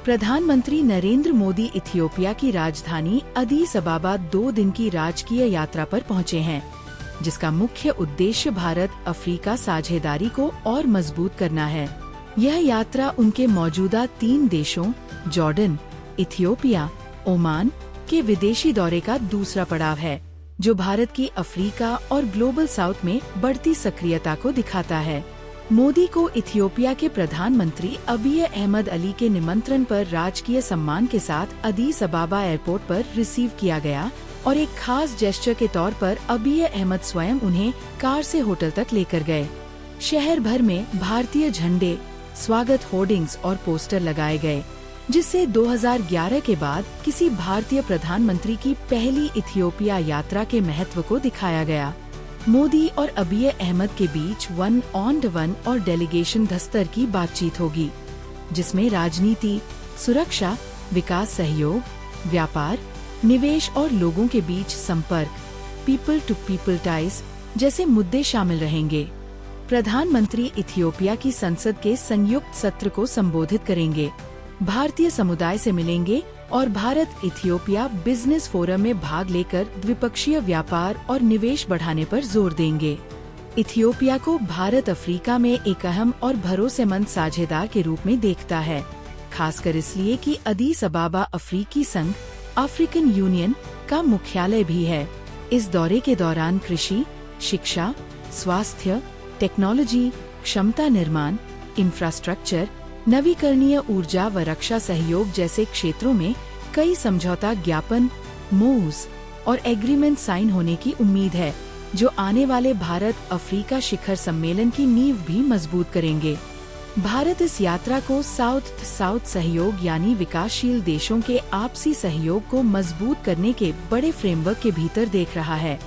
प्रधानमंत्री नरेंद्र मोदी इथियोपिया की राजधानी अदीस अबाबा 2 दिन की राजकीय यात्रा पर पहुंचे हैं, जिसका मुख्य उद्देश्य भारत अफ्रीका साझेदारी को और मजबूत करना है। यह यात्रा उनके मौजूदा 3 देशों जॉर्डन, इथियोपिया, ओमान के विदेशी दौरे का दूसरा पड़ाव है, जो भारत की अफ्रीका और ग्लोबल साउथ में बढ़ती सक्रियता को दिखाता है। मोदी को इथियोपिया के प्रधानमंत्री अबिय अहमद अली के निमंत्रण पर राजकीय सम्मान के साथ अदीस अबाबा एयरपोर्ट पर रिसीव किया गया और एक खास जेस्चर के तौर पर अबिय अहमद स्वयं उन्हें कार से होटल तक लेकर गए। शहर भर में भारतीय झंडे, स्वागत होर्डिंग्स और पोस्टर लगाए गए, जिससे 2011 के बाद किसी भारतीय प्रधानमंत्री की पहली इथियोपिया यात्रा के महत्व को दिखाया गया। मोदी और अबिय अहमद के बीच 1-on-1 और डेलीगेशन स्तर की बातचीत होगी, जिसमें राजनीति, सुरक्षा, विकास सहयोग, व्यापार, निवेश और लोगों के बीच संपर्क, पीपल टू पीपल टाइज जैसे मुद्दे शामिल रहेंगे। प्रधानमंत्री इथियोपिया की संसद के संयुक्त सत्र को संबोधित करेंगे, भारतीय समुदाय से मिलेंगे और भारत इथियोपिया बिजनेस फोरम में भाग लेकर द्विपक्षीय व्यापार और निवेश बढ़ाने पर जोर देंगे। इथियोपिया को भारत अफ्रीका में एक अहम और भरोसेमंद साझेदार के रूप में देखता है, खासकर इसलिए कि अदीस अबाबा अफ्रीकी संघ अफ्रीकन यूनियन का मुख्यालय भी है। इस दौरे के दौरान कृषि, शिक्षा, स्वास्थ्य, टेक्नोलॉजी, क्षमता निर्माण, इंफ्रास्ट्रक्चर, नवीकरणीय ऊर्जा व रक्षा सहयोग जैसे क्षेत्रों में कई समझौता ज्ञापन, MOUs और एग्रीमेंट साइन होने की उम्मीद है, जो आने वाले भारत अफ्रीका शिखर सम्मेलन की नींव भी मजबूत करेंगे। भारत इस यात्रा को साउथ साउथ सहयोग यानी विकासशील देशों के आपसी सहयोग को मजबूत करने के बड़े फ्रेमवर्क के भीतर देख रहा है,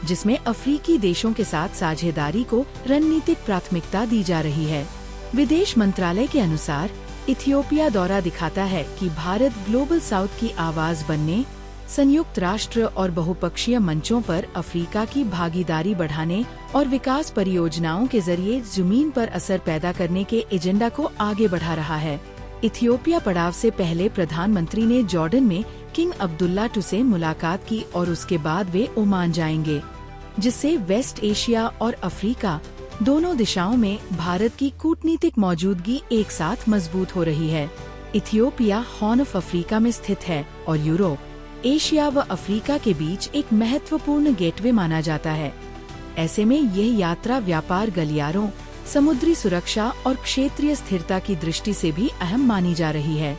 जिसमें अफ्रीकी देशों के साथ साझेदारी को रणनीतिक प्राथमिकता दी जा रही है। विदेश मंत्रालय के अनुसार इथियोपिया दौरा दिखाता है कि भारत ग्लोबल साउथ की आवाज बनने, संयुक्त राष्ट्र और बहुपक्षीय मंचों पर अफ्रीका की भागीदारी बढ़ाने और विकास परियोजनाओं के जरिए जमीन पर असर पैदा करने के एजेंडा को आगे बढ़ा रहा है। इथियोपिया पड़ाव से पहले प्रधानमंत्री ने जॉर्डन में किंग अब्दुल्ला II से मुलाकात की और उसके बाद वे ओमान जाएंगे, जिससे वेस्ट एशिया और अफ्रीका दोनों दिशाओं में भारत की कूटनीतिक मौजूदगी एक साथ मजबूत हो रही है। इथियोपिया हॉर्न ऑफ अफ्रीका में स्थित है और यूरोप, एशिया व अफ्रीका के बीच एक महत्वपूर्ण गेटवे माना जाता है। ऐसे में यह यात्रा व्यापार गलियारों, समुद्री सुरक्षा और क्षेत्रीय स्थिरता की दृष्टि से भी अहम मानी जा रही है।